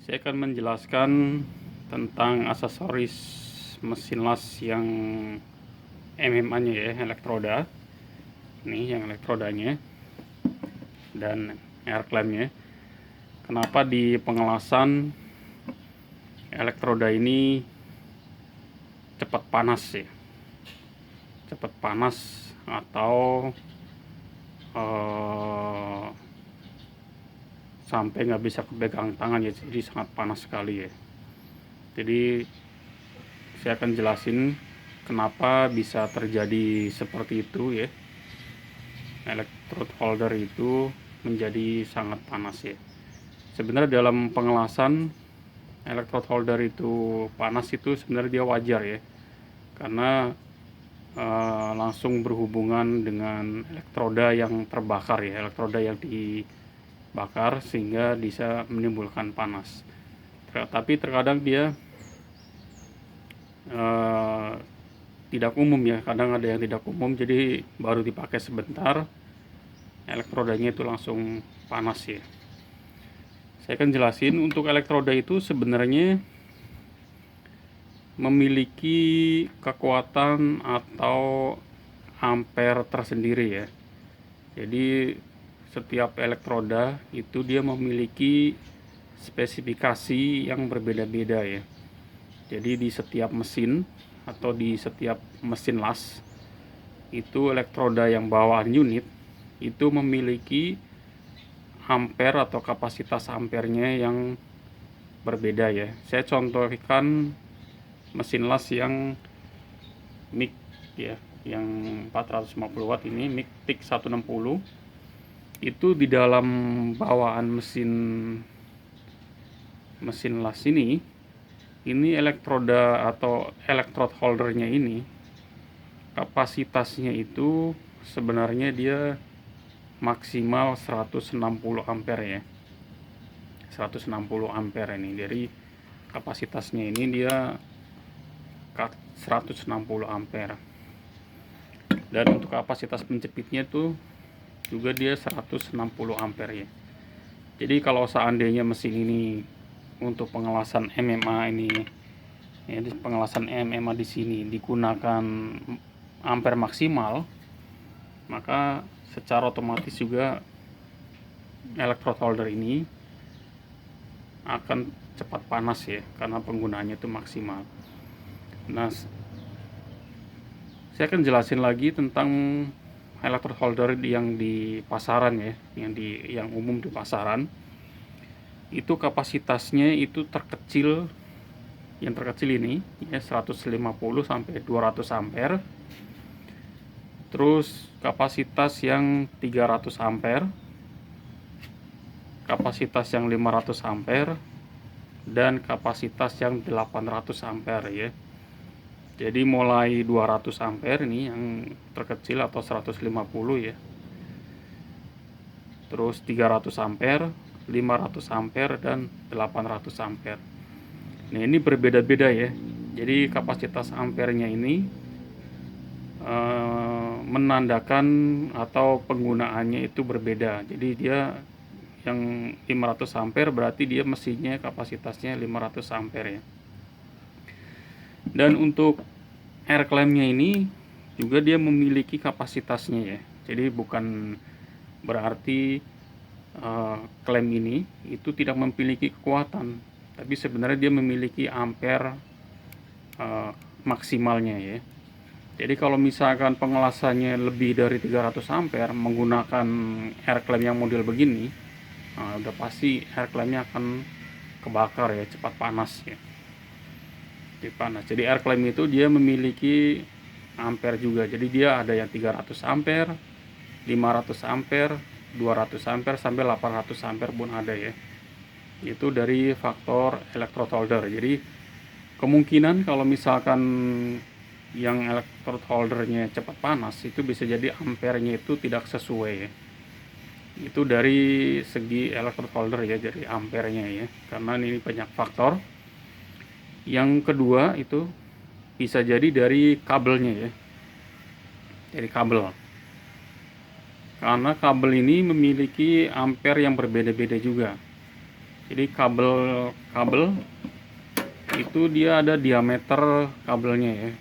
Saya akan menjelaskan tentang aksesoris mesin las yang MMA-nya ya, elektroda. Ini yang elektrodanya dan air clamp-nya. Kenapa di pengelasan elektroda ini cepat panas ya? Cepat panas atau sampai nggak bisa kepegang tangan ya, jadi sangat panas sekali ya. Jadi saya akan jelasin kenapa bisa terjadi seperti itu ya. Electrode holder itu menjadi sangat panas ya. Sebenarnya dalam pengelasan electrode holder itu panas itu sebenarnya dia wajar ya, karena langsung berhubungan dengan elektroda yang terbakar ya, elektroda yang dibakar sehingga bisa menimbulkan panas. Tapi terkadang dia tidak umum ya, kadang ada yang tidak umum, jadi baru dipakai sebentar elektrodanya itu langsung panas ya. Saya akan jelasin untuk elektroda itu sebenarnya memiliki kekuatan atau ampere tersendiri ya. Jadi setiap elektroda itu dia memiliki spesifikasi yang berbeda-beda ya. Jadi di setiap mesin atau di setiap mesin las itu elektroda yang bawaan unit itu memiliki ampere atau kapasitas ampernya yang berbeda ya. Saya contohkan mesin las yang mic ya, yang 450 watt ini, mic TIG 160. Itu di dalam bawaan mesin las ini elektroda atau electrode holdernya ini kapasitasnya itu sebenarnya dia maksimal 160 ampere ya. 160 ampere ini. Dari kapasitasnya ini dia 160 ampere. Dan untuk kapasitas penjepitnya tuh juga dia 160 ampere ya. Jadi kalau seandainya mesin ini untuk pengelasan MMA ini ya, di pengelasan MMA di sini digunakan ampere maksimal, maka secara otomatis juga electrode holder ini akan cepat panas ya, karena penggunaannya itu maksimal. Nah, saya akan jelasin lagi tentang electrode holder yang di pasaran ya, yang umum di pasaran. Itu kapasitasnya itu terkecil, yang terkecil ini ya 150 sampai 200 ampere. Terus kapasitas yang 300 ampere, kapasitas yang 500 ampere, dan kapasitas yang 800 ampere ya. Jadi mulai 200 ampere ini yang terkecil atau 150 ya. Terus 300 ampere, 500 ampere, dan 800 ampere. Nah, ini berbeda-beda ya. Jadi kapasitas ampernya ini menandakan atau penggunaannya itu berbeda. Jadi dia yang 500 ampere berarti dia mesinnya kapasitasnya 500 ampere ya. Dan untuk air clamp-nya ini juga dia memiliki kapasitasnya ya. Jadi bukan berarti klaim ini itu tidak memiliki kekuatan, tapi sebenarnya dia memiliki ampere maksimalnya ya. Jadi kalau misalkan pengelasannya lebih dari 300 ampere menggunakan air clamp yang model begini, udah pasti air clamp-nya akan kebakar ya, cepat panas ya. Jadi air clamp itu dia memiliki ampere juga. Jadi dia ada yang 300 ampere, 500 ampere, 200 ampere sampai 800 ampere pun ada ya. Itu dari faktor electrode holder. Jadi kemungkinan kalau misalkan yang electrode holdernya cepat panas itu bisa jadi ampernya itu tidak sesuai ya. Itu dari segi electrode holder ya, dari ampernya ya, karena ini banyak faktor. Yang kedua itu bisa jadi dari kabelnya ya, dari kabel. Karena kabel ini memiliki ampere yang berbeda-beda juga. Jadi kabel itu dia ada diameter kabelnya ya.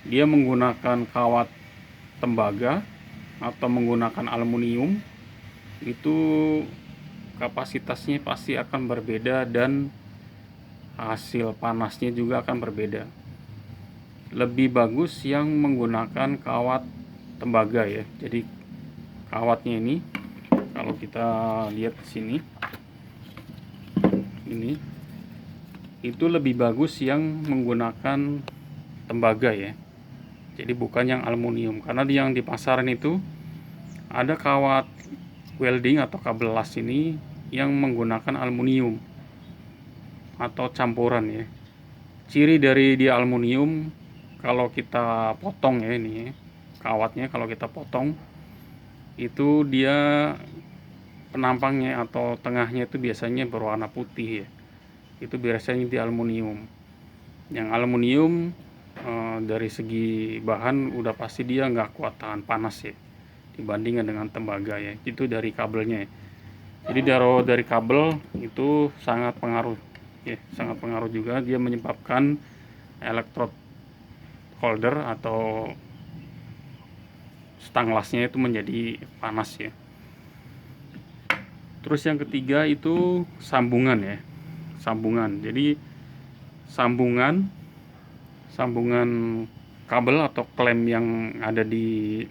Dia menggunakan kawat tembaga atau menggunakan aluminium, itu kapasitasnya pasti akan berbeda dan hasil panasnya juga akan berbeda. Lebih bagus yang menggunakan kawat tembaga ya. Jadi kawatnya ini kalau kita lihat di sini, ini itu lebih bagus yang menggunakan tembaga ya. Jadi bukan yang aluminium, karena yang di pasaran itu ada kawat welding atau kabel las ini yang menggunakan aluminium atau campuran ya. Ciri dari dia aluminium, kalau kita potong ya, ini kawatnya kalau kita potong itu dia penampangnya atau tengahnya itu biasanya berwarna putih ya. Itu biasanya di aluminium. Yang aluminium dari segi bahan udah pasti dia nggak kuat tahan panas ya, dibandingkan dengan tembaga ya. Itu dari kabelnya ya. Jadi dari kabel itu sangat pengaruh ya, sangat pengaruh juga. Dia menyebabkan electrode holder atau stang lasnya itu menjadi panas ya. Terus yang ketiga itu sambungan ya, sambungan. Jadi sambungan kabel atau klem yang ada di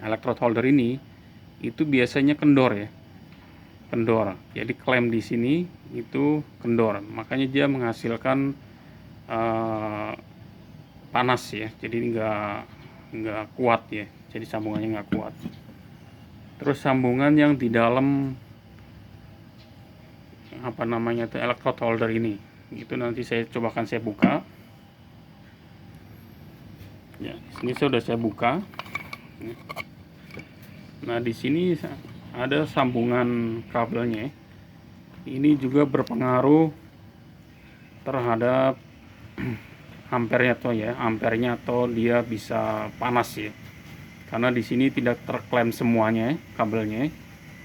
electrode holder ini itu biasanya kendor ya, kendor. Jadi klem di sini itu kendor, makanya dia menghasilkan panas ya. Jadi nggak kuat ya, jadi sambungannya nggak kuat. Terus sambungan yang di dalam apa namanya itu electrode holder ini, itu nanti saya cobakan saya buka ya. Ini sudah saya buka. Nah di sini ada sambungan kabelnya. Ini juga berpengaruh terhadap ampernya atau dia bisa panas ya. Karena di sini tidak terklem semuanya kabelnya,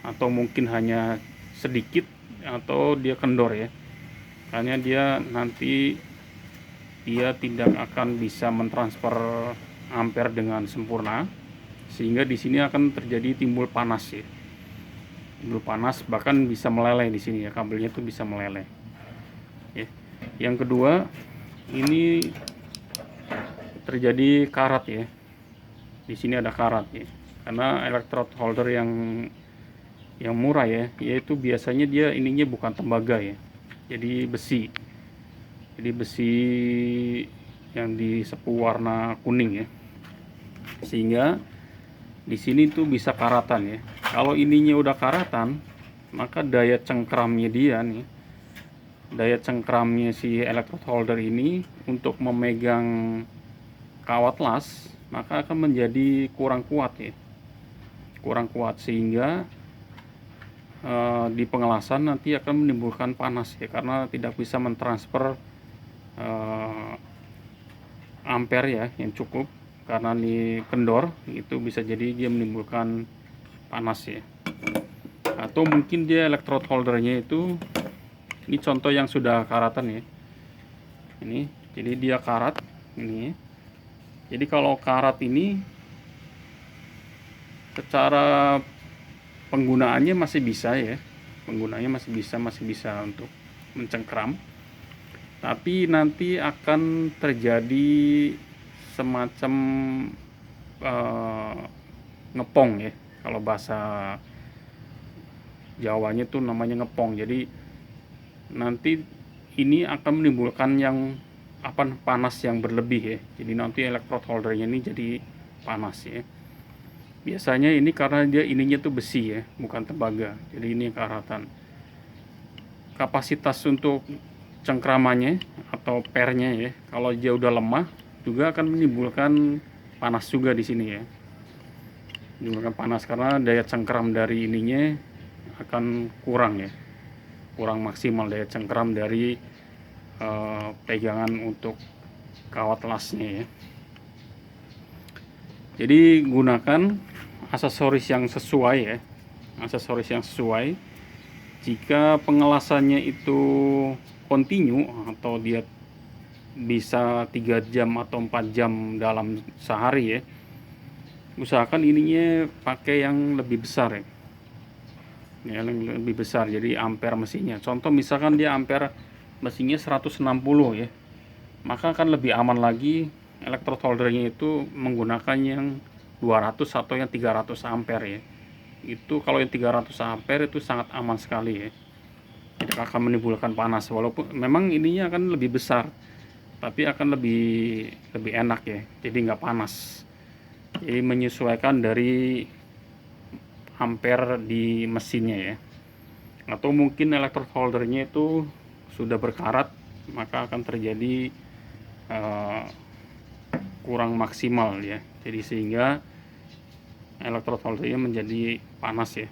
atau mungkin hanya sedikit, atau dia kendor ya. Karena dia nanti dia tidak akan bisa mentransfer ampere dengan sempurna, sehingga di sini akan terjadi timbul panas ya. Timbul panas, bahkan bisa meleleh di sini ya, kabelnya itu bisa meleleh. Ya. Yang kedua, ini terjadi karat ya. Di sini ada karat ya. Karena electrode holder yang murah ya, yaitu biasanya dia ininya bukan tembaga ya. Jadi besi. Jadi besi yang disepu warna kuning ya. Sehingga di sini tuh bisa karatan ya. Kalau ininya udah karatan, maka daya cengkramnya dia nih, daya cengkramnya si electrode holder ini untuk memegang kawat las, maka akan menjadi kurang kuat ya. Kurang kuat, sehingga di pengelasan nanti akan menimbulkan panas ya, karena tidak bisa mentransfer ampere ya yang cukup. Karena ini kendor, itu bisa jadi dia menimbulkan panas ya. Atau mungkin dia electrode holdernya itu, ini contoh yang sudah karatan ya. Ini, jadi dia karat ini. Jadi kalau karat ini secara penggunaannya masih bisa ya. Penggunaannya masih bisa untuk mencengkram. Tapi nanti akan terjadi semacam ngepong ya. Kalau bahasa Jawanya tuh namanya ngepong. Jadi nanti ini akan menimbulkan yang panas yang berlebih ya. Jadi nanti electrode holdernya ini jadi panas ya. Biasanya ini karena dia ininya tuh besi ya, bukan tembaga. Jadi ini karatan. Kapasitas untuk cengkramannya atau pernya ya, kalau dia udah lemah juga akan menimbulkan panas juga di sini ya. Menimbulkan panas karena daya cengkram dari ininya akan kurang ya. Kurang maksimal daya cengkram dari pegangan untuk kawat lasnya ya. Jadi gunakan aksesoris yang sesuai ya. Aksesoris yang sesuai. Jika pengelasannya itu kontinu atau dia bisa 3 jam atau 4 jam dalam sehari ya, usahakan ininya pakai yang lebih besar ya. Yang lebih besar, jadi ampere mesinnya. Contoh misalkan dia ampere mesinnya 160 ya, maka akan lebih aman lagi electrode holdernya itu menggunakan yang 200 atau yang 300 ampere ya. Itu kalau yang 300 ampere itu sangat aman sekali ya, tidak akan menimbulkan panas. Walaupun memang ininya akan lebih besar, tapi akan lebih enak ya, jadi nggak panas. Jadi menyesuaikan dari ampere di mesinnya ya. Atau mungkin electrode holdernya itu sudah berkarat, maka akan terjadi kurang maksimal ya, jadi sehingga electrode holdernya menjadi panas ya.